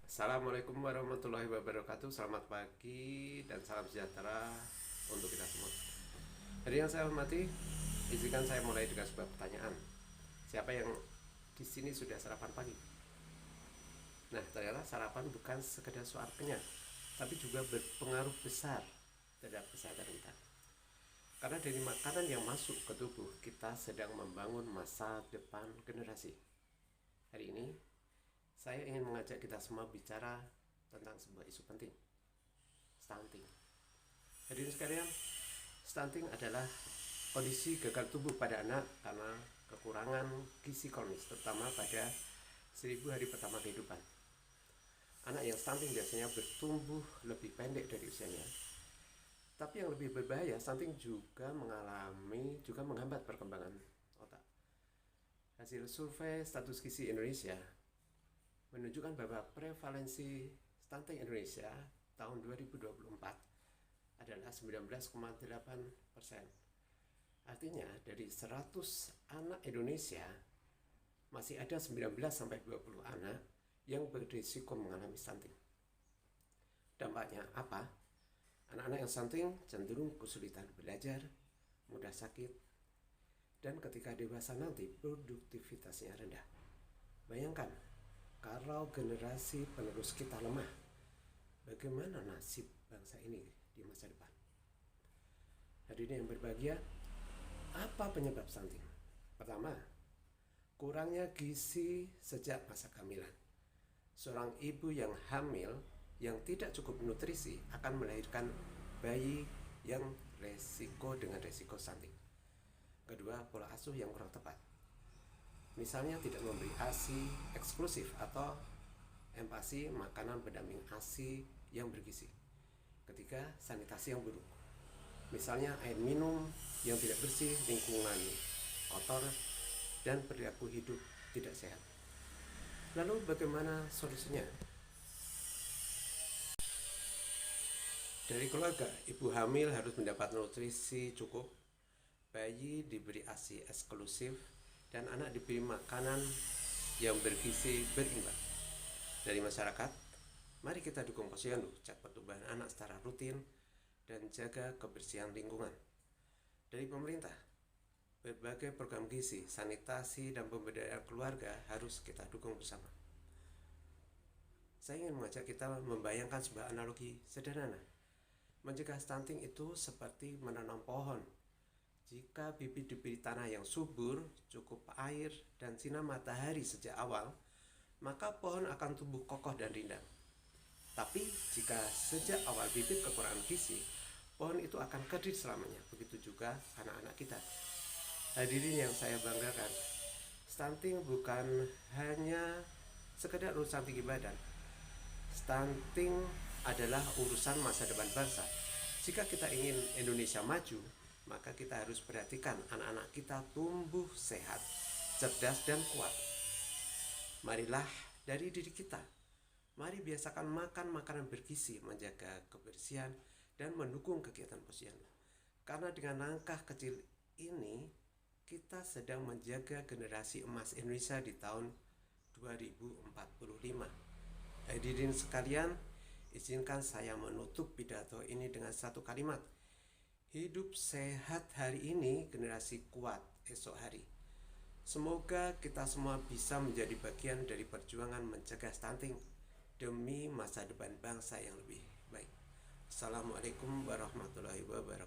Assalamualaikum warahmatullahi wabarakatuh. Selamat pagi dan salam sejahtera untuk kita semua. Hari yang saya hormati, izinkan saya mulai dengan sebuah pertanyaan. Siapa yang di sini sudah sarapan pagi? Nah, ternyata sarapan bukan sekedar soal kenyang, tapi juga berpengaruh besar terhadap kesehatan kita. Karena dari makanan yang masuk ke tubuh, kita sedang membangun masa depan generasi. Hari ini, saya ingin mengajak kita semua bicara tentang sebuah isu penting, stunting. Hadirin sekalian, stunting adalah kondisi gagal tumbuh pada anak karena kekurangan gizi kronis, terutama pada 1000 hari pertama kehidupan. Anak yang stunting biasanya bertumbuh lebih pendek dari usianya. Tapi yang lebih berbahaya, stunting juga menghambat perkembangan otak. Hasil survei status gizi Indonesia menunjukkan bahwa prevalensi stunting Indonesia tahun 2024 adalah 19,8%. Artinya dari 100 anak Indonesia masih ada 19-20 anak yang berisiko mengalami stunting. Dampaknya apa? Anak-anak yang stunting cenderung kesulitan belajar, mudah sakit, dan ketika dewasa nanti produktivitasnya rendah. Bayangkan, kalau generasi penerus kita lemah, bagaimana nasib bangsa ini di masa depan? Hadirin yang berbahagia, apa penyebab stunting? Pertama, kurangnya gizi sejak masa kehamilan. Seorang ibu yang hamil yang tidak cukup nutrisi akan melahirkan bayi yang dengan resiko stunting. Kedua, pola asuh yang kurang tepat. Misalnya tidak memberi ASI eksklusif atau MASI, makanan pendamping ASI yang bergizi. Ketiga, sanitasi yang buruk. Misalnya air minum yang tidak bersih, lingkungan kotor, dan perilaku hidup tidak sehat. Lalu bagaimana solusinya? Dari keluarga, ibu hamil harus mendapat nutrisi cukup, bayi diberi ASI eksklusif, dan anak diberi makanan yang bergizi berimbang. Dari masyarakat, mari kita dukung posyandu, cek pertumbuhan anak secara rutin, dan jaga kebersihan lingkungan. Dari pemerintah, berbagai program gizi, sanitasi, dan pemberdayaan keluarga harus kita dukung bersama. Saya ingin mengajak kita membayangkan sebuah analogi sederhana. Mencegah stunting itu seperti menanam pohon. Jika bibit diberi tanah yang subur, cukup air, dan sinar matahari sejak awal, maka pohon akan tumbuh kokoh dan rindang. Tapi jika sejak awal bibit kekurangan gizi, pohon itu akan kerdil selamanya. Begitu juga anak-anak kita. Hadirin yang saya banggakan, stunting bukan hanya sekedar urusan tinggi badan. Stunting adalah urusan masa depan bangsa. Jika kita ingin Indonesia maju, maka kita harus perhatikan anak-anak kita tumbuh sehat, cerdas, dan kuat. Marilah dari diri kita. Mari biasakan makan makanan bergizi, menjaga kebersihan, dan mendukung kegiatan posyandu. Karena dengan langkah kecil ini, kita sedang menjaga generasi emas Indonesia di tahun 2045. Hadirin sekalian, izinkan saya menutup pidato ini dengan satu kalimat. Hidup sehat hari ini, generasi kuat esok hari. Semoga kita semua bisa menjadi bagian dari perjuangan mencegah stunting demi masa depan bangsa yang lebih baik. Assalamualaikum warahmatullahi wabarakatuh.